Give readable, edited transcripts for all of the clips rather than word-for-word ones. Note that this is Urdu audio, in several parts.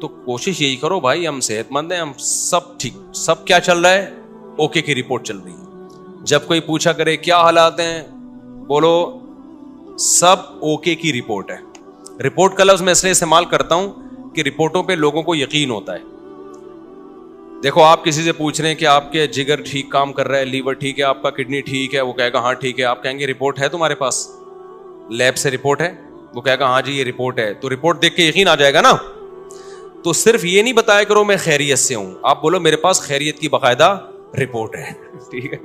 تو کوشش یہی کرو بھائی, ہم صحت مند ہیں, ہم سب ٹھیک, سب کیا چل رہا ہے, اوکے کی رپورٹ چل رہی ہے. جب کوئی پوچھا کرے کیا حالات ہیں, بولو سب اوکے کی رپورٹ ہے. رپورٹ کا لفظ میں اس لیے استعمال کرتا ہوں کہ رپورٹوں پہ لوگوں کو یقین ہوتا ہے. دیکھو آپ کسی سے پوچھ رہے ہیں کہ آپ کے جگر ٹھیک کام کر رہا ہے, لیور ٹھیک ہے, آپ کا کڈنی ٹھیک ہے, وہ کہے گا ہاں ٹھیک ہے. آپ کہیں گے رپورٹ ہے تمہارے پاس, لیب سے رپورٹ ہے, وہ کہے گا ہاں جی یہ رپورٹ ہے. تو رپورٹ دیکھ کے یقین آ جائے گا نا. تو صرف یہ نہیں بتایا کرو میں خیریت سے ہوں, آپ بولو میرے پاس خیریت کی باقاعدہ رپورٹ ہے. ٹھیک ہے.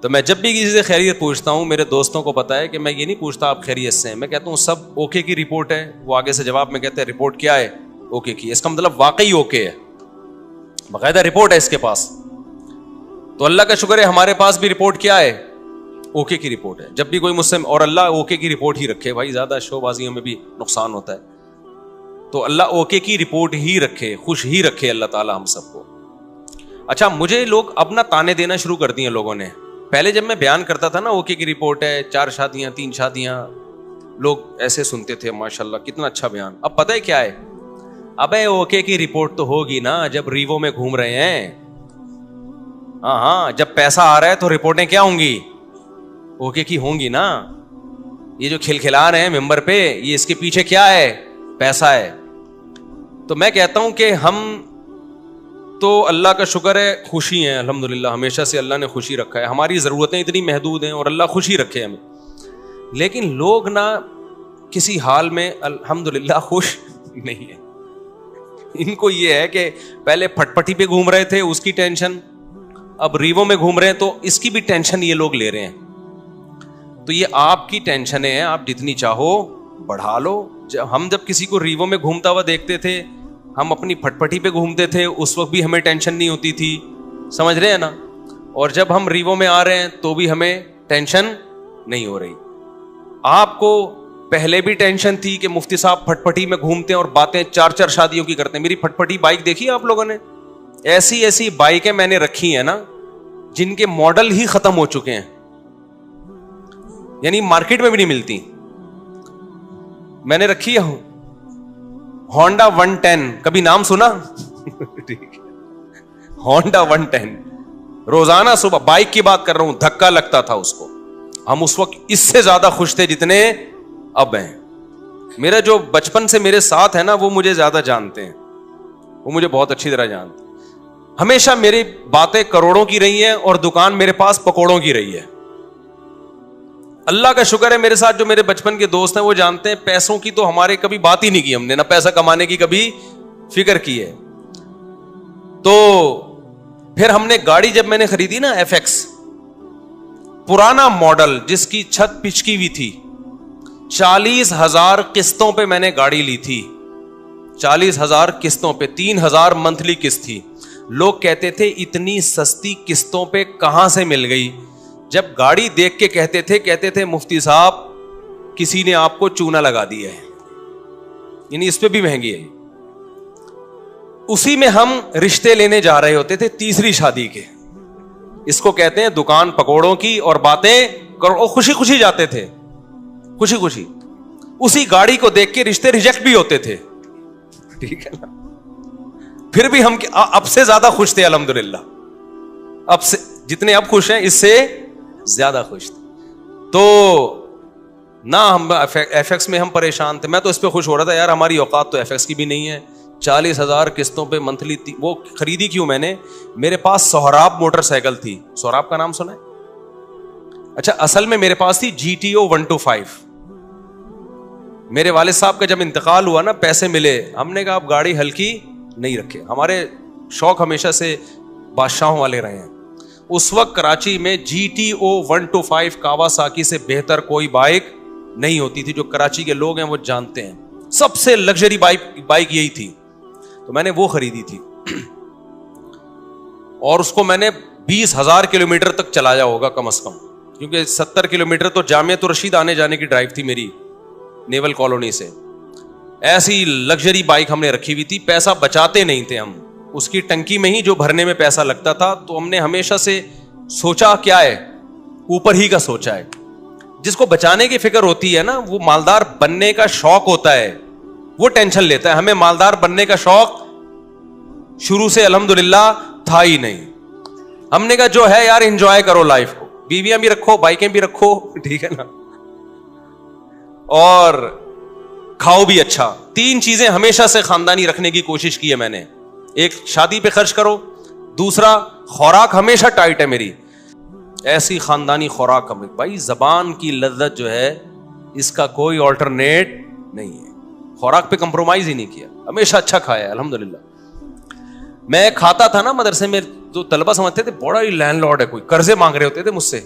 تو میں جب بھی کسی سے خیریت پوچھتا ہوں, میرے دوستوں کو پتا ہے کہ میں یہ نہیں پوچھتا آپ خیریت سے ہیں, میں کہتا ہوں سب اوکے کی رپورٹ ہے. وہ آگے سے جواب میں کہتے ہیں رپورٹ کیا ہے, اوکے کی. اس کا مطلب واقعی اوکے ہے, باقاعدہ رپورٹ ہے اس کے پاس. تو اللہ کا شکر ہے ہمارے پاس بھی رپورٹ کیا ہے, اوکے کی رپورٹ ہے. جب بھی کوئی مجھ سے, اور اللہ اوکے کی رپورٹ ہی رکھے بھائی, زیادہ شو بازیوں میں بھی نقصان ہوتا ہے. تو اللہ اوکے کی رپورٹ ہی رکھے, خوش ہی رکھے اللہ تعالی ہم سب کو. اچھا مجھے لوگ اب نا تانے دینا شروع کر دیے لوگوں نے. پہلے جب میں بیان کرتا تھا نا اوکے کی رپورٹ ہے, 4 شادیاں 3 شادیاں, لوگ ایسے سنتے تھے ماشاءاللہ کتنا اچھا بیان. اب پتہ ہے کیا ہے, ابے اوکے کی رپورٹ تو ہوگی نا جب ریوو میں گھوم رہے ہیں. ہاں جب پیسہ آ رہا ہے تو رپورٹیں کیا ہوں گی, اوکے کی ہوں گی نا. یہ جو کھلکھلا رہے ہیں ممبر پہ, یہ اس کے پیچھے کیا ہے, پیسہ ہے. تو میں کہتا ہوں کہ ہم تو اللہ کا شکر ہے خوشی ہیں الحمدللہ, ہمیشہ سے اللہ نے خوشی رکھا ہے. ہماری ضرورتیں اتنی محدود ہیں اور اللہ خوشی رکھے ہمیں. لیکن لوگ نا کسی حال میں الحمدللہ خوش نہیں ہیں. ان کو یہ ہے کہ پہلے پھٹ پٹی پہ گھوم رہے تھے اس کی ٹینشن, اب ریوو میں گھوم رہے ہیں تو اس کی بھی ٹینشن یہ لوگ لے رہے ہیں. تو یہ آپ کی ٹینشنیں ہیں, آپ جتنی چاہو بڑھا لو. ہم جب کسی کو ریوو میں گھومتا ہوا دیکھتے تھے, ہم اپنی پھٹ پٹی پہ گھومتے تھے, اس وقت بھی ہمیں ٹینشن نہیں ہوتی تھی, سمجھ رہے ہیں نا. اور جب ہم ریوو میں آ رہے ہیں تو بھی ہمیں ٹینشن نہیں ہو رہی. آپ کو پہلے بھی ٹینشن تھی کہ مفتی صاحب پھٹ پٹی میں گھومتے ہیں اور باتیں 4 شادیوں کی کرتے ہیں. میری پھٹ پٹی بائک دیکھی آپ لوگوں نے, ایسی بائکیں میں نے رکھی ہیں نا جن کے ماڈل ہی ختم ہو چکے ہیں, یعنی مارکیٹ میں بھی نہیں ملتی. میں نے رکھی ہے ہونڈا 110, کبھی نام سنا؟ ہونڈا 110 روزانہ صبح, بائک کی بات کر رہا ہوں, دھکا لگتا تھا اس کو. ہم اس وقت اس سے زیادہ خوش تھے جتنے اب ہیں. میرا جو بچپن سے میرے ساتھ ہے نا وہ مجھے زیادہ جانتے ہیں, وہ مجھے بہت اچھی طرح جانتے ہیں. ہمیشہ میری باتیں کروڑوں کی رہی ہیں اور دکان میرے پاس پکوڑوں کی رہی ہے. اللہ کا شکر ہے میرے ساتھ جو میرے بچپن کے دوست ہیں وہ جانتے ہیں پیسوں کی تو ہمارے کبھی بات ہی نہیں کی ہم نے, نہ پیسہ کمانے کی کبھی فکر کی ہے. تو پھر ہم نے گاڑی جب میں نے خریدی نا FX, پرانا ماڈل جس کی چھت پچکی ہوئی تھی, 40,000 قسطوں پہ میں نے گاڑی لی تھی. 40,000 قسطوں پہ, 3,000 منتھلی قسط تھی. لوگ کہتے تھے اتنی سستی قسطوں پہ کہاں سے مل گئی. جب گاڑی دیکھ کے کہتے تھے مفتی صاحب کسی نے آپ کو چونا لگا دیا ہے, یعنی اس پہ بھی مہنگی ہے. اسی میں ہم رشتے لینے جا رہے ہوتے تھے 3ری شادی کے. اس کو کہتے ہیں دکان پکوڑوں کی اور باتیں کرو. خوشی خوشی جاتے تھے, خوشی خوشی. اسی گاڑی کو دیکھ کے رشتے ریجیکٹ بھی ہوتے تھے, ٹھیک ہے نا. پھر بھی ہم اب سے زیادہ خوش تھے الحمدللہ. اب سے جتنے اب خوش ہیں اس سے زیادہ خوش تھے. تو نہ ہم FX میں ہم پریشان تھے. میں تو اس پہ خوش ہو رہا تھا یار ہماری اوقات تو FX کی بھی نہیں ہے. 40,000 قسطوں پہ منتھلی. وہ خریدی کیوں میں نے, میرے پاس سہراب موٹر سائیکل تھی. سہراب کا نام سنا ہے؟ اچھا, اصل میں میرے پاس تھی GTO 125. میرے والد صاحب کا جب انتقال ہوا نا, پیسے ملے, ہم نے کہا اب گاڑی ہلکی نہیں رکھے. ہمارے شوق ہمیشہ سے بادشاہوں والے رہے ہیں. اس وقت کراچی میں GTO 125 کاواساکی سے بہتر کوئی بائک نہیں ہوتی تھی. جو کراچی کے لوگ ہیں وہ جانتے ہیں, سب سے لگژری بائک یہی تھی. تو میں نے وہ خریدی تھی اور اس کو میں نے 20,000 کلومیٹر تک چلایا ہوگا کم از کم, کیونکہ 70 کلومیٹر تو جامعۃ الرشید آنے جانے کی ڈرائیو تھی میری نیول کالونی سے. ایسی لگژری بائک ہم نے رکھی ہوئی تھی. پیسہ بچاتے نہیں تھے ہم, اس کی ٹنکی میں ہی جو بھرنے میں پیسہ لگتا تھا. تو ہم نے ہمیشہ سے سوچا کیا ہے, اوپر ہی کا سوچا ہے. جس کو بچانے کی فکر ہوتی ہے نا وہ مالدار بننے کا شوق ہوتا ہے. وہ ٹینشن لیتا ہے. ہمیں مالدار بننے کا شوق شروع سے الحمدللہ تھا ہی نہیں. ہم نے کہا جو ہے یار انجوائے کرو لائف کو, بیویاں بھی رکھو, بائکیں بھی رکھو, ٹھیک ہے نا, اور کھاؤ بھی اچھا. 3 چیزیں ہمیشہ سے خاندانی رکھنے کی کوشش کی ہے میں نے. ایک, شادی پہ خرچ کرو. دوسرا, خوراک ہمیشہ ٹائٹ ہے میری, ایسی خاندانی خوراک. ہمیں بھائی زبان کی لذت جو ہے اس کا کوئی آلٹرنیٹ نہیں ہے. خوراک پہ کمپرومائز ہی نہیں کیا, ہمیشہ اچھا کھایا ہے الحمدللہ. میں کھاتا تھا نا مدرسے میں, تو طلبہ سمجھتے تھے بڑا ہی لینڈ لارڈ ہے کوئی, قرضے مانگ رہے ہوتے تھے مجھ سے,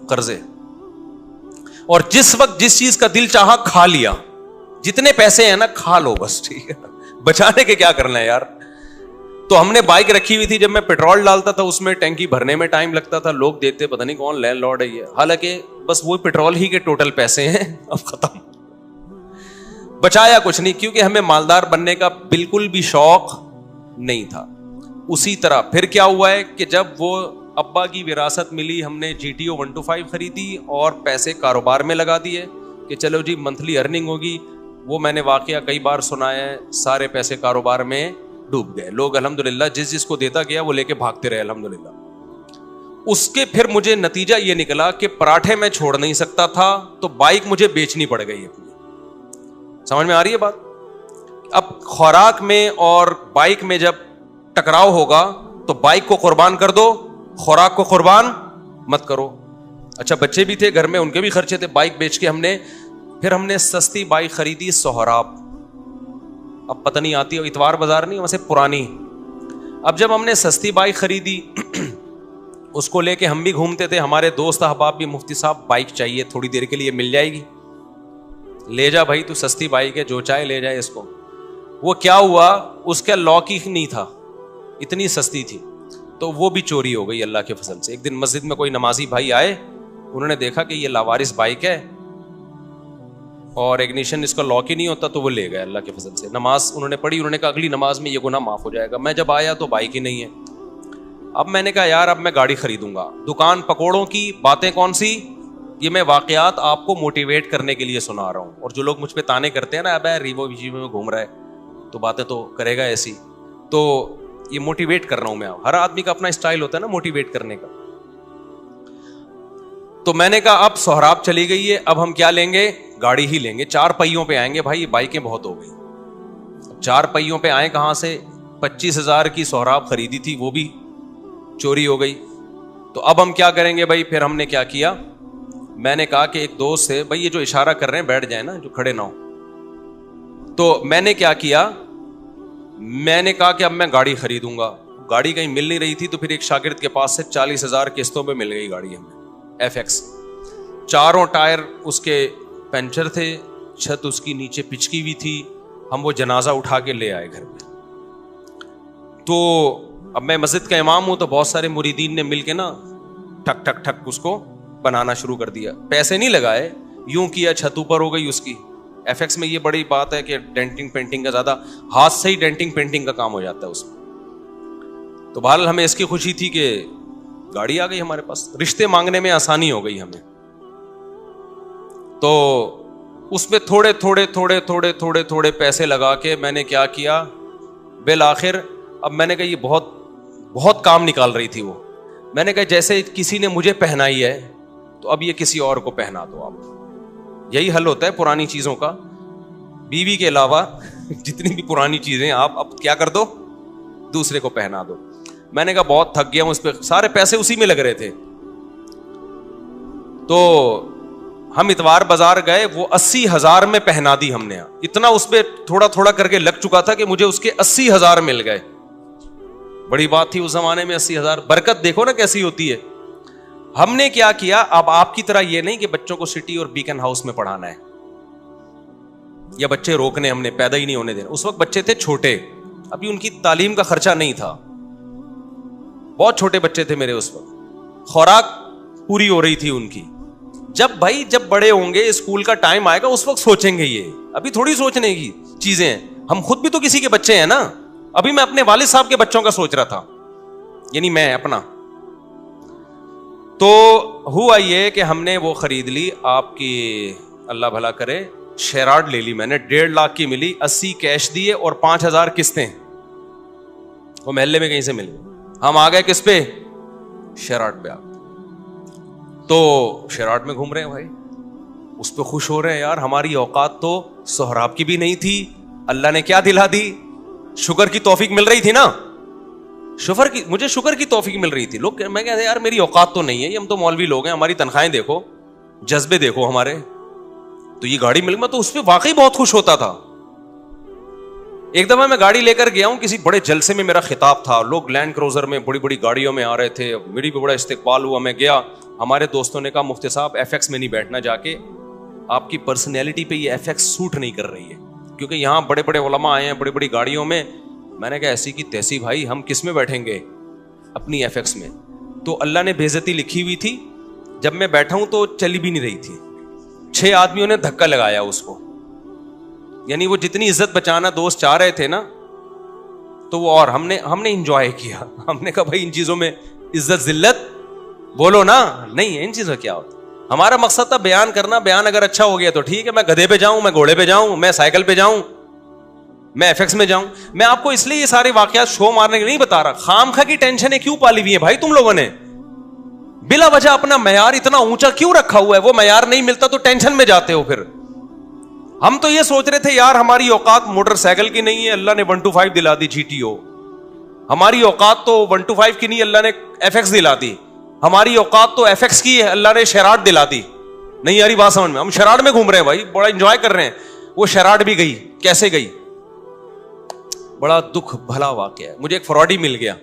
قرضے. اور جس وقت جس چیز کا دل چاہا کھا لیا. جتنے پیسے ہیں نا کھا لو بس, ٹھیک ہے نا, بچانے کے کیا کرنا ہے یار. تو ہم نے بائک رکھی ہوئی تھی, جب میں پیٹرول ڈالتا تھا اس میں ٹینکی بھرنے میں ٹائم لگتا تھا, لوگ دیتے پتہ نہیں کون لینڈ لارڈ ہے یہ, حالانکہ بس وہ پیٹرول ہی کے ٹوٹل پیسے ہیں, اب ختم. بچایا کچھ نہیں, کیونکہ ہمیں مالدار بننے کا بالکل بھی شوق نہیں تھا. اسی طرح پھر کیا ہوا ہے کہ جب وہ ابا کی وراثت ملی, ہم نے GTO 125 خریدی اور پیسے کاروبار میں لگا دیے کہ چلو جی منتھلی ارننگ ہوگی. وہ میں نے واقعہ کئی بار سنایا ہے, سارے پیسے کاروبار میں ڈوب گئے. لوگ الحمدللہ جس کو دیتا گیا وہ لے کے بھاگتے رہے الحمدللہ. اس کے پھر مجھے نتیجہ یہ نکلا کہ پراٹھے میں چھوڑ نہیں سکتا تھا, تو بائک مجھے بیچنی پڑ گئی اپنی. سمجھ میں آ رہی ہے بات؟ اب خوراک میں اور بائک میں جب ٹکراؤ ہوگا تو بائک کو قربان کر دو, خوراک کو قربان مت کرو. اچھا بچے بھی تھے گھر میں, ان کے بھی خرچے تھے. بائک بیچ کے پھر ہم نے سستی بائک خریدی سہراب. اب پتہ نہیں آتی, اتوار بازار نہیں ویسے پرانی. اب جب ہم نے سستی بائک خریدی اس کو لے کے ہم بھی گھومتے تھے. ہمارے دوست احباب بھی, مفتی صاحب بائک چاہیے تھوڑی دیر کے لیے, مل جائے گی, لے جا بھائی تو سستی بائک ہے, جو چاہے لے جائے اس کو. وہ کیا ہوا, اس کا لاک ہی نہیں تھا, اتنی سستی تھی, تو وہ بھی چوری ہو گئی اللہ کے فضل سے. ایک دن مسجد میں کوئی نمازی بھائی آئے, انہوں نے دیکھا کہ یہ لاوارث بائک ہے اور اگنیشن اس کا لاک ہی نہیں ہوتا, تو وہ لے گئے اللہ کے فضل سے. نماز انہوں نے پڑھی, انہوں نے کہا اگلی نماز میں یہ گناہ معاف ہو جائے گا. میں جب آیا تو بائک ہی نہیں ہے. اب میں نے کہا یار اب میں گاڑی خریدوں گا. دکان پکوڑوں کی باتیں کون سی, یہ میں واقعات آپ کو موٹیویٹ کرنے کے لیے سنا رہا ہوں. اور جو لوگ مجھ پہ تانے کرتے ہیں نا, اب ریوو ویجیو میں گھوم رہا ہے تو باتیں تو کرے گا ایسی, تو یہ موٹیویٹ کر رہا ہوں میں. ہر آدمی کا اپنا اسٹائل ہوتا ہے نا موٹیویٹ کرنے کا. تو میں نے کہا اب سہراب چلی گئی ہے, اب ہم کیا لیں گے, گاڑی ہی لیں گے. 4 پہیوں پہ آئیں گے بھائی, بائکیں بہت ہو گئی. 4 پہیوں پہ آئیں کہاں سے, 25,000 کی سہراب خریدی تھی, وہ بھی چوری ہو گئی. تو اب ہم کیا کریں گے بھائی. پھر ہم نے کیا کیا, میں نے کہا کہ ایک دوست سے, بھائی یہ جو اشارہ کر رہے ہیں بیٹھ جائیں نا, جو کھڑے نہ ہو. تو میں نے کیا کیا, میں نے کہا کہ اب میں گاڑی خریدوں گا. گاڑی کہیں مل نہیں رہی تھی, تو پھر ایک شاگرد کے پاس سے 40,000 قسطوں پہ مل گئی گاڑی ہمیں, FX. 4 ٹائر اس کے پنچر تھے, چھت اس کی نیچے پچکی ہوئی تھی. ہم وہ جنازہ اٹھا کے لے آئے گھر میں. تو اب میں مسجد کا امام ہوں, تو بہت سارے مریدین نے مل کے نا ٹھک ٹھک ٹھک اس کو بنانا شروع کر دیا. پیسے نہیں لگائے, یوں کیا, چھت اوپر ہو گئی اس کی. FX میں یہ بڑی بات ہے کہ ڈینٹنگ پینٹنگ کا زیادہ, ہاتھ سے ہی ڈینٹنگ پینٹنگ کا کام ہو جاتا ہے اس میں. تو بہرحال ہمیں اس کی خوشی تھی کہ گاڑی آ گئی ہمارے پاس, رشتے مانگنے میں آسانی ہو گئی ہمیں. تو اس میں تھوڑے تھوڑے تھوڑے تھوڑے تھوڑے تھوڑے پیسے لگا کے میں نے کیا کیا, بالآخر اب میں نے کہا یہ بہت بہت کام نکال رہی تھی وہ. میں نے کہا جیسے کسی نے مجھے پہنائی ہے تو اب یہ کسی اور کو پہنا دو آپ. یہی حل ہوتا ہے پرانی چیزوں کا. بیوی کے علاوہ جتنی بھی پرانی چیزیں آپ اب کیا کر دو, دوسرے کو پہنا دو. میں نے کہا بہت تھک گیا ہوں اس پہ, سارے پیسے اسی میں لگ رہے تھے. تو ہم اتوار بازار گئے, وہ 80,000 میں پہنا دی ہم نے. اتنا اس پہ تھوڑا تھوڑا کر کے لگ چکا تھا کہ مجھے اس کے 80,000 مل گئے. بڑی بات تھی اس زمانے میں 80,000. برکت دیکھو نا کیسی ہوتی ہے. ہم نے کیا کیا, اب آپ کی طرح یہ نہیں کہ بچوں کو سٹی اور بیکن ہاؤس میں پڑھانا ہے یا بچے روکنے, ہم نے پیدا ہی نہیں ہونے دینا. اس وقت بچے تھے چھوٹے, ابھی ان کی تعلیم کا خرچہ نہیں تھا, بہت چھوٹے بچے تھے میرے اس وقت, خوراک پوری ہو رہی تھی ان کی. جب بڑے ہوں گے, اسکول کا ٹائم آئے گا, اس وقت سوچیں گے. یہ ابھی تھوڑی سوچنے کی چیزیں ہیں. ہم خود بھی تو کسی کے بچے ہیں نا. ابھی میں اپنے والد صاحب کے بچوں کا سوچ رہا تھا, یعنی میں اپنا. تو ہوا یہ کہ ہم نے وہ خرید لی, آپ کی اللہ بھلا کرے, شیراڈ لے لی میں نے, 1.5 لاکھ کی ملی, 80 کیش دیے اور 5,000 قسطیں. وہ محلے میں کہیں سے مل گئی. ہم آ گئے کس پہ؟ شیراڈ پہ آ گئے. تو شیراڈ میں گھوم رہے ہیں بھائی, اس پہ خوش ہو رہے ہیں یار. ہماری اوقات تو سہراب کی بھی نہیں تھی, اللہ نے کیا دلا دی, شکر کی توفیق مل رہی تھی نا, مجھے شکر کی توفیق مل رہی تھی. لوگ میں کہتے ہیں یار میری اوقات تو نہیں ہے, یہ ہم تو مولوی لوگ ہیں, ہماری تنخواہیں دیکھو, جذبے دیکھو ہمارے, تو یہ گاڑی مل گئی. میں تو اس پہ واقعی بہت خوش ہوتا تھا. ایک دفعہ میں گاڑی لے کر گیا ہوں, کسی بڑے جلسے میں میرا خطاب تھا, لوگ لینڈ کروزر میں بڑی بڑی گاڑیوں میں آ رہے تھے, میری بھی بڑا استقبال ہوا. میں گیا, ہمارے دوستوں نے کہا مفتی صاحب FX میں نہیں بیٹھنا, جا کے آپ کی پرسنالٹی پہ یہ FX سوٹ نہیں کر رہی ہے, کیونکہ یہاں بڑے بڑے علماء آئے ہیں بڑی بڑی گاڑیوں میں. میں نے کہا ایسی کی تیسی بھائی, ہم کس میں بیٹھیں گے؟ اپنی FX میں. تو اللہ نے بے عزتی لکھی ہوئی تھی, جب میں بیٹھا ہوں تو چلی بھی نہیں رہی تھی. 6 آدمیوں نے دھکا لگایا اس کو, یعنی وہ جتنی عزت بچانا دوست چاہ رہے تھے نا, تو وہ, اور ہم نے انجوائے کیا. ہم نے کہا بھائی ان چیزوں میں عزت ذلت بولو نا, نہیں ہے ان چیزوں کیا ہوتا. ہمارا مقصد تھا بیان کرنا, بیان اگر اچھا ہو گیا تو ٹھیک ہے, میں گدھے پہ جاؤں, میں گھوڑے پہ جاؤں, میں سائیکل پہ جاؤں, میں FX میں جاؤں. میں آپ کو اس لیے یہ سارے واقعات شو مارنے کے نہیں بتا رہا. خامخواہ کی ٹینشنیں کیوں پالی ہوئی ہیں بھائی تم لوگوں نے؟ بلا وجہ اپنا معیار اتنا اونچا کیوں رکھا ہوا ہے؟ وہ معیار نہیں ملتا تو ٹینشن میں جاتے ہو. پھر ہم تو یہ سوچ رہے تھے یار ہماری اوقات موٹر سائیکل کی نہیں ہے, اللہ نے 125 دلا دی GTO. ہماری اوقات تو 125 کی نہیں, اللہ نے FX دلا دی. ہماری اوقات تو FX کی ہے, اللہ نے شیراڈ دلا دی. نہیں یاری بات سمجھ میں, ہم شیراڈ میں گھوم رہے ہیں بھائی, بڑا انجوائے کر رہے ہیں. وہ شیراڈ بھی گئی, کیسے گئی؟ بڑا دکھ بھلا واقعہ ہے. مجھے ایک فراڈی مل گیا,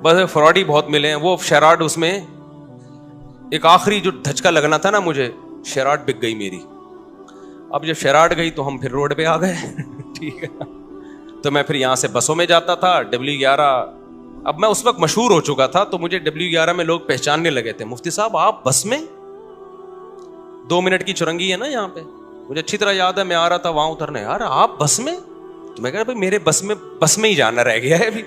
بس فراڈی بہت ملے ہیں. وہ شیراڈ, اس میں ایک آخری جو دھچکا لگنا تھا نا مجھے, شیراڈ بک گئی میری. اب جب شیراڈ گئی تو ہم پھر روڈ پہ آ گئے. ٹھیک ہے, تو میں پھر یہاں سے بسوں میں جاتا تھا, W11. اب میں اس وقت مشہور ہو چکا تھا تو مجھے W11 میں لوگ پہچاننے لگے تھے, مفتی صاحب آپ بس میں, 2 منٹ کی چرنگی ہے نا یہاں پہ, مجھے اچھی طرح یاد ہے. میں آ رہا تھا وہاں اترنے, یار آپ بس میں؟ تو میں کہا بھائی میرے بس میں ہی جانا رہ گیا ہے ابھی,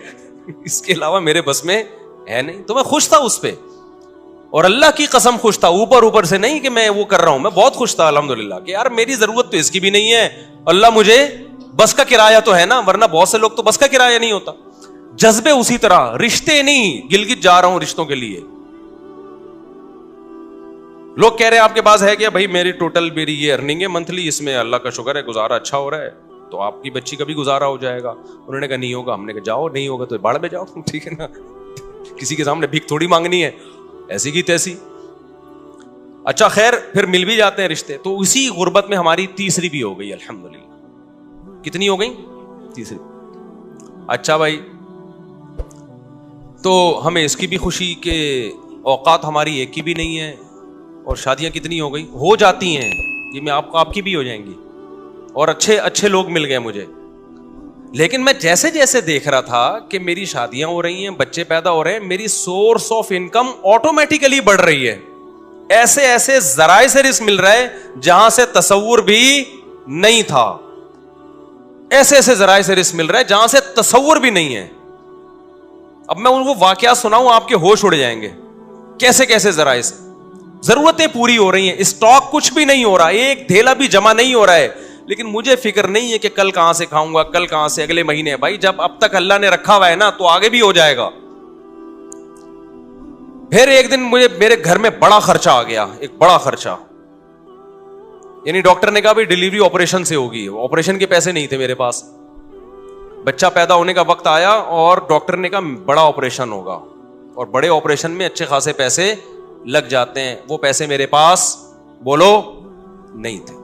اس کے علاوہ میرے بس میں ہے نہیں. تو میں خوش تھا اس پہ, اور اللہ کی قسم خوش تھا, اوپر سے نہیں کہ میں وہ کر رہا ہوں, میں بہت خوش تھا الحمدللہ کہ یار میری ضرورت تو اس کی بھی نہیں ہے, اللہ مجھے بس کا کرایہ تو ہے نا, ورنہ بہت سے لوگ تو بس کا کرایہ نہیں ہوتا. جذبے اسی طرح, رشتے نہیں, گلگت جا رہا ہوں رشتوں کے لیے. لوگ کہہ رہے ہیں آپ کے پاس ہے کیا؟ بھائی میری ٹوٹل میری یہ ارننگ ہے منتھلی, اس میں اللہ کا شکر ہے گزارا اچھا ہو رہا ہے, تو آپ کی بچی کا بھی گزارا ہو جائے گا. انہوں نے کہا نہیں ہوگا. ہم نے کہا جاؤ, نہیں ہوگا تو باڑ میں جاؤ. ٹھیک ہے نا, کسی کے سامنے بھیک تھوڑی مانگنی ہے, ایسی کی تیسی. اچھا خیر, پھر مل بھی جاتے ہیں رشتے. تو اسی غربت میں ہماری تیسری بھی ہو گئی الحمدللہ. کتنی ہو گئی؟ تیسری. اچھا بھائی, تو ہمیں اس کی بھی خوشی کہ اوقات ہماری ایک کی بھی نہیں ہے, اور شادیاں کتنی ہو گئی, ہو جاتی ہیں یہ, میں آپ کی بھی ہو جائیں گی, اور اچھے لوگ مل گئے مجھے. لیکن میں جیسے جیسے دیکھ رہا تھا کہ میری شادیاں ہو رہی ہیں, بچے پیدا ہو رہے ہیں, میری سورس آف انکم آٹومیٹیکلی بڑھ رہی ہے. ایسے ذرائع سے رزق مل رہا ہے جہاں سے تصور بھی نہیں تھا. ایسے ذرائع سے رزق مل رہا ہے جہاں سے تصور بھی نہیں ہے. اب میں ان کو واقعات سناؤں, آپ کے ہوش اڑ جائیں گے. کیسے ذرائع سے ضرورتیں پوری ہو رہی ہیں, اسٹاک کچھ بھی نہیں ہو رہا, ایک ڈھیلا بھی جمع نہیں ہو رہا ہے. لیکن مجھے فکر نہیں ہے کہ کل کہاں سے کھاؤں گا, کل کہاں سے, اگلے مہینے. بھائی جب اب تک اللہ نے رکھا ہوا ہے نا, تو آگے بھی ہو جائے گا. پھر ایک دن مجھے میرے گھر میں بڑا خرچہ آ گیا, ایک بڑا خرچہ. یعنی ڈاکٹر نے کہا بھائی ڈلیوری آپریشن سے ہوگی, آپریشن کے پیسے نہیں تھے میرے پاس. بچہ پیدا ہونے کا وقت آیا اور ڈاکٹر نے کہا بڑا آپریشن ہوگا, اور بڑے آپریشن میں اچھے خاصے پیسے لگ جاتے ہیں. وہ پیسے میرے پاس بولو نہیں تھے.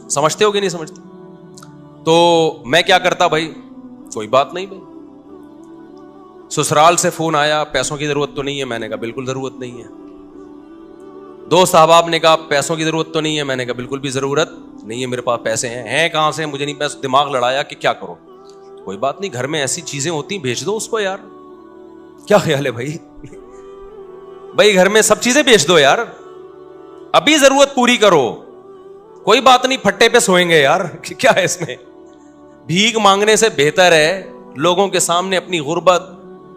سمجھتے ہو کہ نہیں سمجھتے؟ تو میں کیا کرتا بھائی, کوئی بات نہیں بھائی. سسرال سے فون آیا, پیسوں کی ضرورت تو نہیں ہے. میں نے کہا بالکل ضرورت نہیں ہے. دوست احباب نے کہا پیسوں کی ضرورت تو نہیں ہے. میں نے کہا بالکل بھی ضرورت نہیں ہے, میرے پاس پیسے ہیں کہاں سے, مجھے نہیں. پیسے دماغ لڑایا کہ کیا کرو. کوئی بات نہیں, گھر میں ایسی چیزیں ہوتی ہیں بھیج دو اس کو یار. کیا خیال ہے بھائی؟ بھائی گھر میں سب چیزیں بیچ دو یار, ابھی ضرورت پوری کرو. کوئی بات نہیں, پھٹے پہ سوئیں گے یار, کیا ہے اس میں. بھیک مانگنے سے بہتر ہے لوگوں کے سامنے اپنی غربت,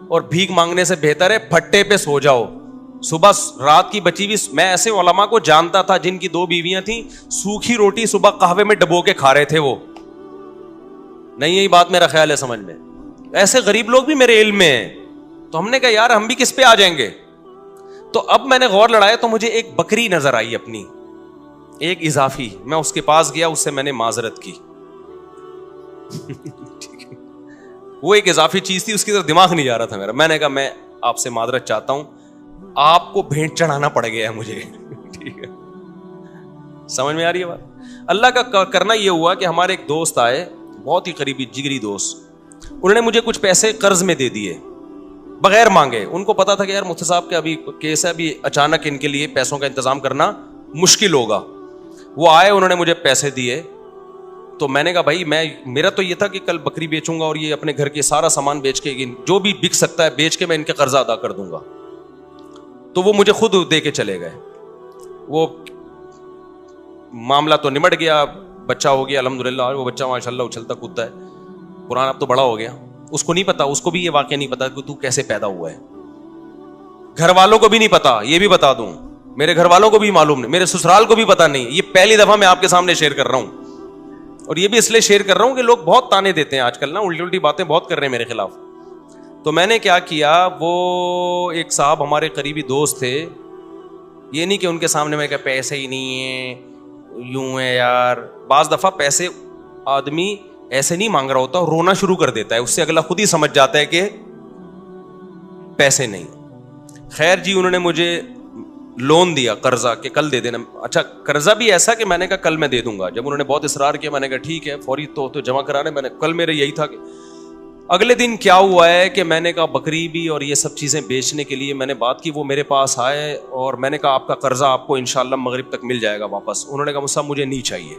اور بھیک مانگنے سے بہتر ہے پھٹے پہ سو جاؤ. صبح رات کی بچی بھی, میں ایسے علماء کو جانتا تھا جن کی 2 بیویاں تھیں, سوکھی روٹی صبح قہوے میں ڈبو کے کھا رہے تھے وہ. نہیں یہی بات میرا خیال ہے سمجھ میں. ایسے غریب لوگ بھی میرے علم میں ہیں. تو ہم نے کہا یار ہم بھی کس پہ آ جائیں گے. تو اب میں نے غور لڑایا تو مجھے ایک بکری نظر آئی اپنی, ایک اضافی. میں اس کے پاس گیا, اس سے میں نے معذرت کی. وہ ایک اضافی چیز تھی, اس کی طرف دماغ نہیں جا رہا تھا میرا. میں نے کہا میں آپ سے معذرت چاہتا ہوں, آپ کو بھیٹ چڑھانا پڑ گیا ہے مجھے. ٹھیک ہے, سمجھ میں آ رہی ہے بات. اللہ کا کرنا یہ ہوا کہ ہمارے ایک دوست آئے, بہت ہی قریبی جگری دوست. انہوں نے مجھے کچھ پیسے قرض میں دے دیے بغیر مانگے. ان کو پتا تھا کہ یار مفتی صاحب کا ابھی کیس ہے, ابھی اچانک ان کے لیے پیسوں کا انتظام کرنا مشکل ہوگا. وہ آئے, انہوں نے مجھے پیسے دیے. تو میں نے کہا بھائی میرا تو یہ تھا کہ کل بکری بیچوں گا اور یہ اپنے گھر کے سارا سامان بیچ کے, جو بھی بک سکتا ہے بیچ کے میں ان کے قرضہ ادا کر دوں گا. تو وہ مجھے خود دے کے چلے گئے. وہ معاملہ تو نمٹ گیا, بچہ ہو گیا الحمدللہ. وہ بچہ ماشاء اللہ اچھلتا کودتا ہے. قرآن اب تو بڑا ہو گیا. اس کو نہیں پتا, اس کو بھی یہ واقعہ نہیں پتا کہ تو کیسے پیدا ہوا ہے. گھر والوں کو بھی نہیں پتا, یہ بھی بتا دوں, میرے گھر والوں کو بھی معلوم نہیں, میرے سسرال کو بھی پتا نہیں. یہ پہلی دفعہ میں آپ کے سامنے شیئر کر رہا ہوں. اور یہ بھی اس لیے شیئر کر رہا ہوں کہ لوگ بہت تانے دیتے ہیں آج کل نا, الٹی الٹی باتیں بہت کر رہے ہیں میرے خلاف. تو میں نے کیا کیا, وہ ایک صاحب ہمارے قریبی دوست تھے. یہ نہیں کہ ان کے سامنے میں کہ پیسے ہی نہیں ہیں, یوں ہے یار. بعض دفعہ پیسے آدمی ایسے نہیں مانگ رہا ہوتا, رونا شروع کر دیتا ہے, اس سے اگلا خود ہی سمجھ جاتا ہے کہ پیسے نہیں. خیر جی, انہوں نے مجھے لون دیا قرضہ کہ کل دے دینا. اچھا قرضہ بھی ایسا کہ میں نے کہا کل میں دے دوں گا. جب انہوں نے بہت اصرار کیا میں نے کہا ٹھیک ہے, فوری تو جمع کرانے. میں نے کل میرے یہی تھا کہ اگلے دن کیا ہوا ہے کہ میں نے کہا بکری بھی اور یہ سب چیزیں بیچنے کے لیے میں نے بات کی. وہ میرے پاس آئے اور میں نے کہا آپ کا قرضہ آپ کو انشاءاللہ مغرب تک مل جائے گا واپس. انہوں نے کہا مجھ سے مجھے نہیں چاہیے.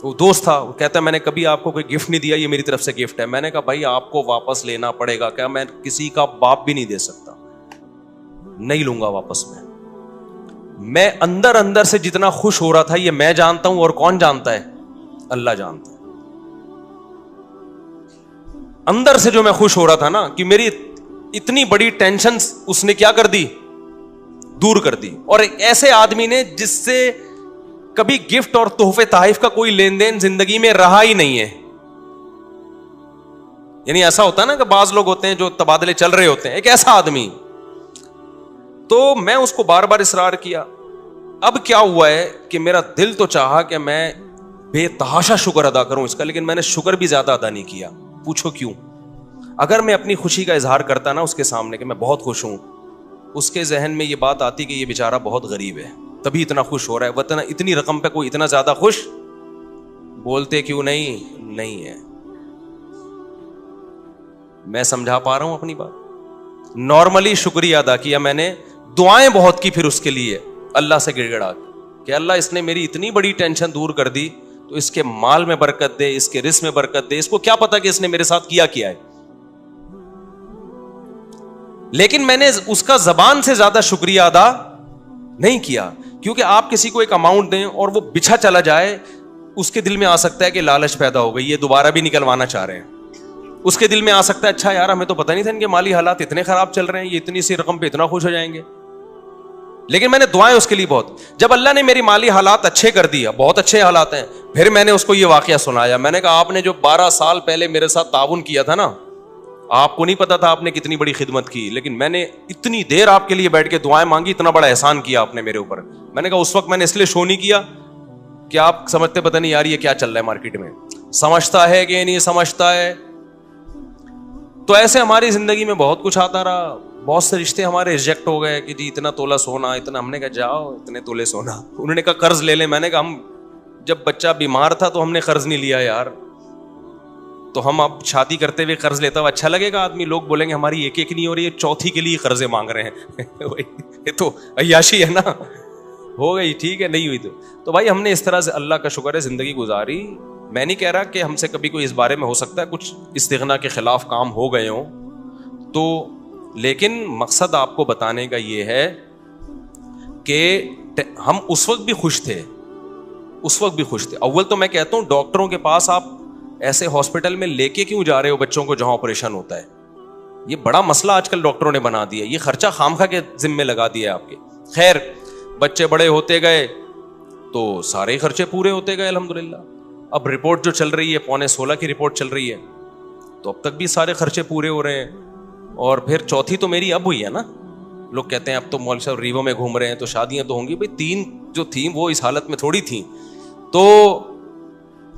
وہ دوست تھا, وہ کہتا ہے میں نے کبھی آپ کو کوئی گفٹ نہیں دیا, یہ میری طرف سے گفٹ ہے. میں نے کہا بھائی آپ کو واپس لینا پڑے گا. کیا میں کسی کا باپ بھی نہیں دے سکتا, نہیں لوں گا واپس. میں اندر اندر سے جتنا خوش ہو رہا تھا یہ میں جانتا ہوں, اور کون جانتا ہے, اللہ جانتا ہے. اندر سے جو میں خوش ہو رہا تھا نا, کہ میری اتنی بڑی ٹینشن اس نے کیا کر دی, دور کر دی. اور ایک ایسے آدمی نے جس سے کبھی گفٹ اور تحفے تحائف کا کوئی لین دین زندگی میں رہا ہی نہیں ہے. یعنی ایسا ہوتا ہے نا کہ بعض لوگ ہوتے ہیں جو تبادلے چل رہے ہوتے ہیں, ایک ایسا آدمی. تو میں اس کو بار بار اصرار کیا. اب کیا ہوا ہے کہ میرا دل تو چاہا کہ میں بے تحاشا شکر ادا کروں اس کا, لیکن میں نے شکر بھی زیادہ ادا نہیں کیا. پوچھو کیوں؟ اگر میں اپنی خوشی کا اظہار کرتا نا اس کے سامنے کہ میں بہت خوش ہوں, اس کے ذہن میں یہ بات آتی کہ یہ بیچارہ بہت غریب ہے تبھی اتنا خوش ہو رہا ہے, وطن اتنی رقم پہ کوئی اتنا زیادہ خوش بولتے کیوں نہیں ہے. میں سمجھا پا رہا ہوں اپنی بات. نارملی شکریہ ادا کیا میں نے, دعائیں بہت کی پھر اس کے لیے اللہ سے گڑ گڑا کہ اللہ اس نے میری اتنی بڑی ٹینشن دور کر دی, تو اس کے مال میں برکت دے, اس کے رزق میں برکت دے. اس کو کیا پتا کہ اس نے میرے ساتھ کیا ہے. لیکن میں نے اس کا زبان سے زیادہ شکریہ ادا نہیں کیا, کیونکہ آپ کسی کو ایک اماؤنٹ دیں اور وہ بچھا چلا جائے, اس کے دل میں آ سکتا ہے کہ لالچ پیدا ہو گئی, یہ دوبارہ بھی نکلوانا چاہ رہے ہیں. اس کے دل میں آ سکتا ہے اچھا یار ہمیں تو پتہ نہیں تھا ان کے مالی حالات اتنے خراب چل رہے ہیں, یہ اتنی سی رقم پہ اتنا خوش ہو جائیں گے. لیکن میں نے دعائیں اس کے لیے بہت. جب اللہ نے میری مالی حالات اچھے کر دیا, بہت اچھے حالات ہیں, پھر میں نے اس کو یہ واقعہ سنایا. میں نے کہا آپ نے جو 12 سال پہلے میرے ساتھ تعاون کیا تھا نا, آپ کو نہیں پتا تھا آپ نے کتنی بڑی خدمت کی, لیکن میں نے اتنی دیر آپ کے لیے بیٹھ کے دعائیں مانگی, اتنا بڑا احسان کیا آپ نے میرے اوپر. میں نے کہا اس وقت میں نے اس لیے شو نہیں کیا کہ آپ سمجھتے پتہ نہیں یار یہ کیا چل رہا ہے مارکیٹ میں, سمجھتا ہے کہ نہیں سمجھتا ہے. تو ایسے ہماری زندگی میں بہت کچھ آتا رہا. بہت سے رشتے ہمارے ریجیکٹ ہو گئے کہ جی اتنا تولہ سونا, اتنا. ہم نے کہا جاؤ اتنے تولے سونا. انہوں نے کہا قرض لے لیں. میں نے کہا ہم جب بچہ بیمار تھا تو ہم نے قرض نہیں لیا یار, تو ہم اب شادی کرتے ہوئے قرض لیتا ہوا اچھا لگے گا؟ آدمی لوگ بولیں گے ہماری ایک نہیں ہو رہی ہے, چوتھی کے لیے قرضے مانگ رہے ہیں. یہ تو عیاشی ہے نا. ہو گئی ٹھیک ہے, نہیں ہوئی تو بھائی ہم نے اس طرح سے اللہ کا شکر ہے زندگی گزاری. میں نہیں کہہ رہا کہ ہم سے کبھی کوئی اس بارے میں ہو سکتا ہے کچھ استغنا کے خلاف کام ہو گئے ہوں تو, لیکن مقصد آپ کو بتانے کا یہ ہے کہ ہم اس وقت بھی خوش تھے, اس وقت بھی خوش تھے. اول تو میں کہتا ہوں ڈاکٹروں کے پاس آپ ایسے ہاسپٹل میں لے کے کیوں جا رہے ہو بچوں کو جہاں آپریشن ہوتا ہے؟ یہ بڑا مسئلہ آج کل ڈاکٹروں نے بنا دیا, یہ خرچہ خامخواہ کے ذمے لگا دیا آپ کے. خیر, بچے بڑے ہوتے گئے تو سارے خرچے پورے ہوتے گئے الحمدللہ. اب رپورٹ جو چل رہی ہے 15.16 کی رپورٹ چل رہی ہے, تو اب تک بھی سارے خرچے پورے ہو رہے ہیں. اور پھر چوتھی تو میری اب ہوئی ہے نا. لوگ کہتے ہیں اب تو مولوی صاحب ریوو میں گھوم رہے ہیں تو شادیاں تو ہوں گی. بھائی 3 جو تھیں وہ اس حالت میں تھوڑی تھیں. تو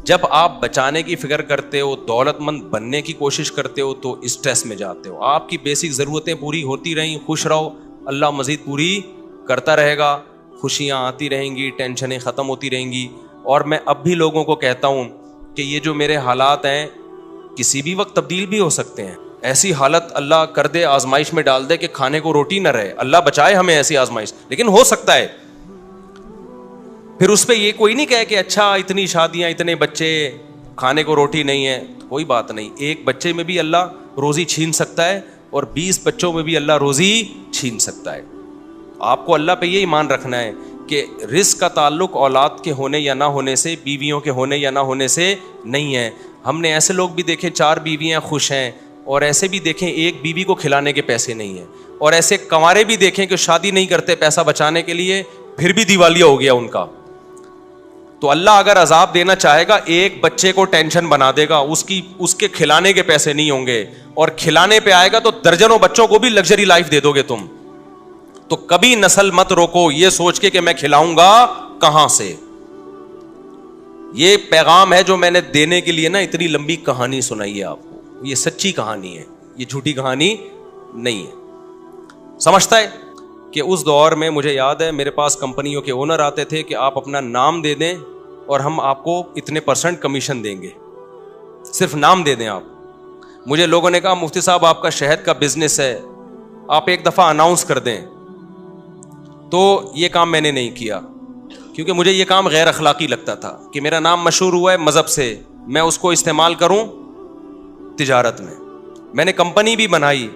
جب آپ بچانے کی فکر کرتے ہو, دولت مند بننے کی کوشش کرتے ہو, تو اسٹریس میں جاتے ہو. آپ کی بیسک ضرورتیں پوری ہوتی رہیں, خوش رہو, اللہ مزید پوری کرتا رہے گا, خوشیاں آتی رہیں گی, ٹینشنیں ختم ہوتی رہیں گی. اور میں اب بھی لوگوں کو کہتا ہوں کہ یہ جو میرے حالات ہیں کسی بھی وقت تبدیل بھی ہو سکتے ہیں. ایسی حالت اللہ کر دے, آزمائش میں ڈال دے کہ کھانے کو روٹی نہ رہے, اللہ بچائے ہمیں ایسی آزمائش, لیکن ہو سکتا ہے. پھر اس پہ یہ کوئی نہیں کہے کہ اچھا اتنی شادیاں, اتنے بچے, کھانے کو روٹی نہیں ہے. کوئی بات نہیں, ایک بچے میں بھی اللہ روزی چھین سکتا ہے اور 20 بچوں میں بھی اللہ روزی چھین سکتا ہے. آپ کو اللہ پہ یہ ایمان رکھنا ہے کہ رزق کا تعلق اولاد کے ہونے یا نہ ہونے سے, بیویوں کے ہونے یا نہ ہونے سے نہیں ہے. ہم نے ایسے لوگ بھی دیکھے 4 بیویاں خوش ہیں, اور ایسے بھی دیکھیں ایک بیوی کو کھلانے کے پیسے نہیں ہیں, اور ایسے کنوارے بھی دیکھیں کہ شادی نہیں کرتے پیسہ بچانے کے لیے, پھر بھی دیوالیہ ہو گیا ان کا. تو اللہ اگر عذاب دینا چاہے گا, ایک بچے کو ٹینشن بنا دے گا, اس کے کھلانے کے پیسے نہیں ہوں گے, اور کھلانے پہ آئے گا تو درجنوں بچوں کو بھی لگژری لائف دے دو گے تم. تو کبھی نسل مت روکو یہ سوچ کے کہ میں کھلاؤں گا کہاں سے. یہ پیغام ہے جو میں نے دینے کے لیے نا اتنی لمبی کہانی سنائی ہے آپ کو. یہ سچی کہانی ہے, یہ جھوٹی کہانی نہیں ہے. سمجھتا ہے کہ اس دور میں مجھے یاد ہے میرے پاس کمپنیوں کے اونر آتے تھے کہ آپ اپنا نام دے دیں اور ہم آپ کو اتنے % کمیشن دیں گے, صرف نام دے دیں آپ. مجھے لوگوں نے کہا مفتی صاحب آپ کا شہد کا بزنس ہے, آپ ایک دفعہ اناؤنس کر دیں. تو یہ کام میں نے نہیں کیا, کیونکہ مجھے یہ کام غیر اخلاقی لگتا تھا کہ میرا نام مشہور ہوا ہے مذہب سے, میں اس کو استعمال کروں تجارت میں. میں نے کمپنی بھی بنائی,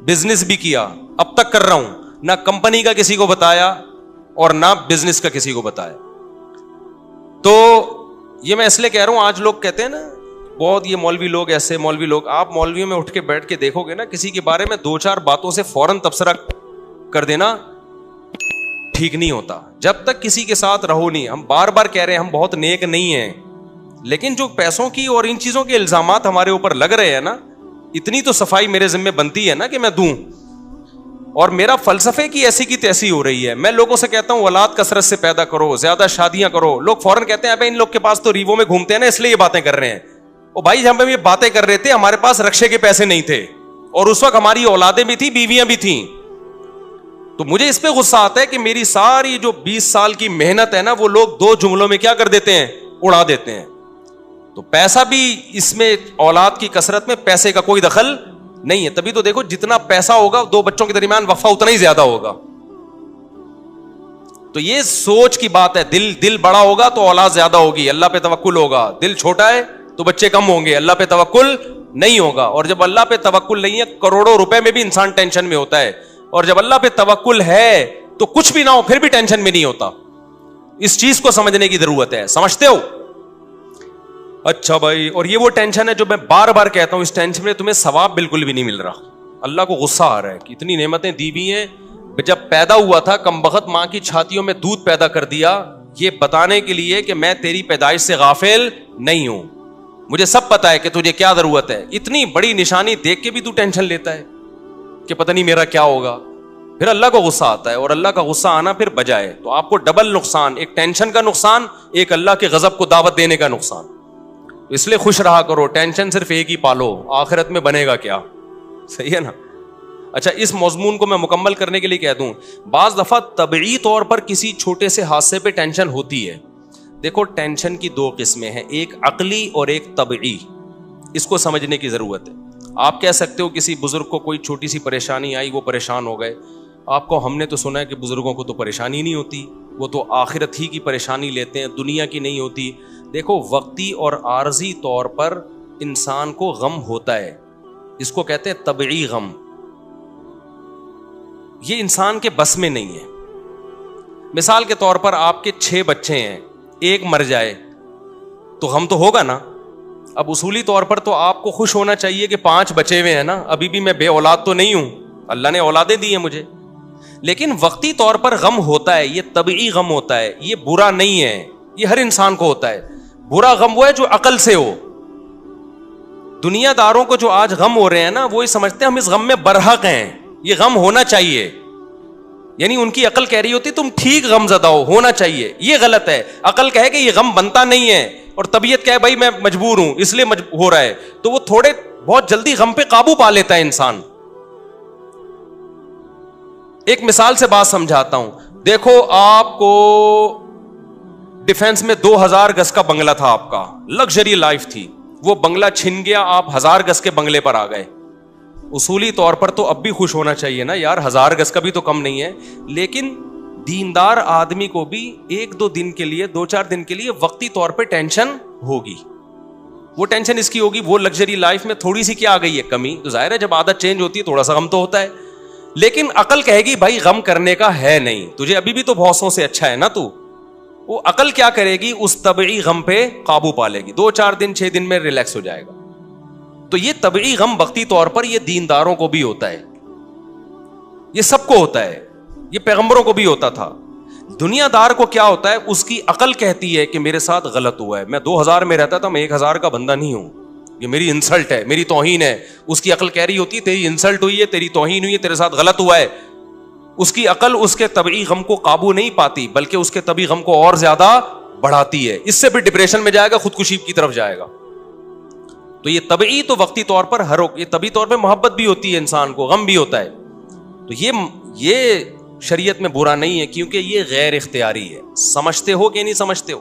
بزنس بھی کیا, اب تک کر رہا ہوں, نہ کمپنی کا کسی کو بتایا اور نہ بزنس کا کسی کو بتایا. تو یہ میں اس لیے کہہ رہا ہوں, آج لوگ کہتے ہیں نا بہت یہ مولوی لوگ ایسے, مولوی لوگ, آپ مولویوں میں اٹھ کے بیٹھ کے دیکھو گے نا, کسی کے بارے میں 2-4 باتوں سے فوراً تبصرہ کر دینا ٹھیک نہیں ہوتا. جب تک کسی کے ساتھ رہو نہیں, ہم بار بار کہہ رہے ہیں ہم بہت نیک نہیں ہیں, لیکن جو پیسوں کی اور ان چیزوں کے الزامات ہمارے اوپر لگ رہے ہیں نا, اتنی تو صفائی میرے ذمہ بنتی ہے نا کہ میں دوں. اور میرا فلسفے کی ایسی کی تیسی ہو رہی ہے. میں لوگوں سے کہتا ہوں اولاد کثرت سے پیدا کرو, زیادہ شادیاں کرو. لوگ فوراً کہتے ہیں ابے ان لوگ کے پاس تو ریوو میں گھومتے ہیں نا اس لیے یہ باتیں کر رہے ہیں. او بھائی جب ہم یہ باتیں کر رہے تھے ہمارے پاس رکشے کے پیسے نہیں تھے, اور اس وقت ہماری اولادیں بھی تھیں, بیویاں بھی تھیں. تو مجھے اس پہ غصہ آتا ہے کہ میری ساری جو 20 سال کی محنت ہے نا وہ لوگ 2 جملوں میں کیا کر دیتے ہیں, اڑا دیتے ہیں. تو پیسہ بھی اس میں, اولاد کی کثرت میں پیسے کا کوئی دخل نہیں ہے. تبھی تو دیکھو جتنا پیسہ ہوگا 2 بچوں کے درمیان وفا اتنا ہی زیادہ ہوگا. تو یہ سوچ کی بات ہے. دل بڑا ہوگا تو اولاد زیادہ ہوگی, اللہ پہ توکل ہوگا. دل چھوٹا ہے تو بچے کم ہوں گے, اللہ پہ توکل نہیں ہوگا. اور جب اللہ پہ توکل نہیں ہے, کروڑوں روپے میں بھی انسان ٹینشن میں ہوتا ہے, اور جب اللہ پہ توکل ہے تو کچھ بھی نہ ہو پھر بھی ٹینشن میں نہیں ہوتا. اس چیز کو سمجھنے کی ضرورت ہے. سمجھتے ہو؟ اچھا بھائی, اور یہ وہ ٹینشن ہے جو میں بار بار کہتا ہوں, اس ٹینشن میں تمہیں ثواب بالکل بھی نہیں مل رہا. اللہ کو غصہ آ رہا ہے کہ اتنی نعمتیں دی ہوئی ہیں, جب پیدا ہوا تھا کم بخت ماں کی چھاتیوں میں دودھ پیدا کر دیا, یہ بتانے کے لیے کہ میں تیری پیدائش سے غافل نہیں ہوں, مجھے سب پتا ہے کہ تجھے کیا ضرورت ہے. اتنی بڑی نشانی دیکھ کے بھی تو ٹینشن لیتا ہے کہ پتہ نہیں میرا کیا ہوگا. پھر اللہ کو غصہ آتا ہے, اور اللہ کا غصہ آنا پھر بجائے تو آپ کو ڈبل نقصان, ایک ٹینشن کا نقصان, ایک اللہ کے غضب کو دعوت دینے کا نقصان. اس لیے خوش رہا کرو, ٹینشن صرف ایک ہی پالو, آخرت میں بنے گا کیا. صحیح ہے نا. اچھا, اس مضمون کو میں مکمل کرنے کے لیے کہہ دوں, بعض دفعہ طبعی طور پر کسی چھوٹے سے حادثے پہ ٹینشن ہوتی ہے. دیکھو ٹینشن کی 2 قسمیں ہیں, ایک عقلی اور ایک طبعی. اس کو سمجھنے کی ضرورت ہے. آپ کہہ سکتے ہو کسی بزرگ کو کوئی چھوٹی سی پریشانی آئی, وہ پریشان ہو گئے. آپ کو, ہم نے تو سنا ہے کہ بزرگوں کو تو پریشانی نہیں ہوتی, وہ تو آخرت ہی کی پریشانی لیتے ہیں, دنیا کی نہیں ہوتی. دیکھو وقتی اور عارضی طور پر انسان کو غم ہوتا ہے, اس کو کہتے ہیں طبعی غم. یہ انسان کے بس میں نہیں ہے. مثال کے طور پر آپ کے 6 بچے ہیں, ایک مر جائے تو غم تو ہوگا نا, اب اصولی طور پر تو آپ کو خوش ہونا چاہیے کہ 5 بچے ہوئے ہیں نا, ابھی بھی میں بے اولاد تو نہیں ہوں, اللہ نے اولادیں دی ہیں مجھے, لیکن وقتی طور پر غم ہوتا ہے, یہ طبعی غم ہوتا ہے, یہ برا نہیں ہے, یہ ہر انسان کو ہوتا ہے. برا غم وہ ہے جو عقل سے ہو. دنیا داروں کو جو آج غم ہو رہے ہیں نا, وہ یہ سمجھتے ہیں ہم اس غم میں برحق ہیں, یہ غم ہونا چاہیے, یعنی ان کی عقل کہہ رہی ہوتی تم ٹھیک غم زدہ ہونا چاہیے. یہ غلط ہے. عقل کہے کہ یہ غم بنتا نہیں ہے, اور طبیعت کہے بھائی میں مجبور ہوں اس لیے ہو رہا ہے, تو وہ تھوڑے بہت جلدی غم پہ قابو پا لیتا ہے انسان. ایک مثال سے بات سمجھاتا ہوں. دیکھو آپ کو ڈیفنس میں 2000 گز کا بنگلہ تھا, آپ کا لگژری لائف تھی, وہ بنگلہ چھن گیا, آپ 1000 گز کے بنگلے پر آ گئے. اصولی طور پر تو اب بھی خوش ہونا چاہیے نا یار, 1000 گز کا بھی تو کم نہیں ہے. لیکن دیندار آدمی کو بھی 1-2 دن کے لیے, 2-4 دن کے لیے وقتی طور پہ ٹینشن ہوگی. وہ ٹینشن اس کی ہوگی, وہ لگژری لائف میں تھوڑی سی کیا آ گئی ہے کمی, تو ظاہر ہے جب عادت چینج ہوتی ہے تھوڑا سا غم تو ہوتا ہے. لیکن عقل کہے گی بھائی غم کرنے کا ہے نہیں, تجھے ابھی بھی تو بہتوں سے اچھا ہے نا تو. وہ عقل کیا کرے گی, اس طبعی غم پہ قابو پا لے گی, 2-4 دن 6 دن میں ریلیکس ہو جائے گا. تو یہ طبعی غم وقتی طور پر یہ دینداروں کو بھی ہوتا ہے, یہ سب کو ہوتا ہے, یہ پیغمبروں کو بھی ہوتا تھا. دنیا دار کو کیا ہوتا ہے, اس کی عقل کہتی ہے کہ میرے ساتھ غلط ہوا ہے, میں 2000 میں رہتا تھا, میں 1000 کا بندہ نہیں ہوں, یہ میری انسلٹ ہے, میری توہین ہے. اس کی عقل کہہ رہی ہوتی ہے تیری انسلٹ ہوئی ہے, تیری توہین ہوئی ہے, تیرے ساتھ غلط ہوا ہے. اس کی عقل اس کے طبعی غم کو قابو نہیں پاتی, بلکہ اس کے طبعی غم کو اور زیادہ بڑھاتی ہے. اس سے بھی ڈپریشن میں جائے گا, خودکشی کی طرف جائے گا. تو یہ طبعی تو وقتی طور پر یہ طبعی طور پہ محبت بھی ہوتی ہے انسان کو, غم بھی ہوتا ہے. تو یہ شریعت میں برا نہیں ہے, کیونکہ یہ غیر اختیاری ہے. سمجھتے ہو کہ نہیں سمجھتے ہو؟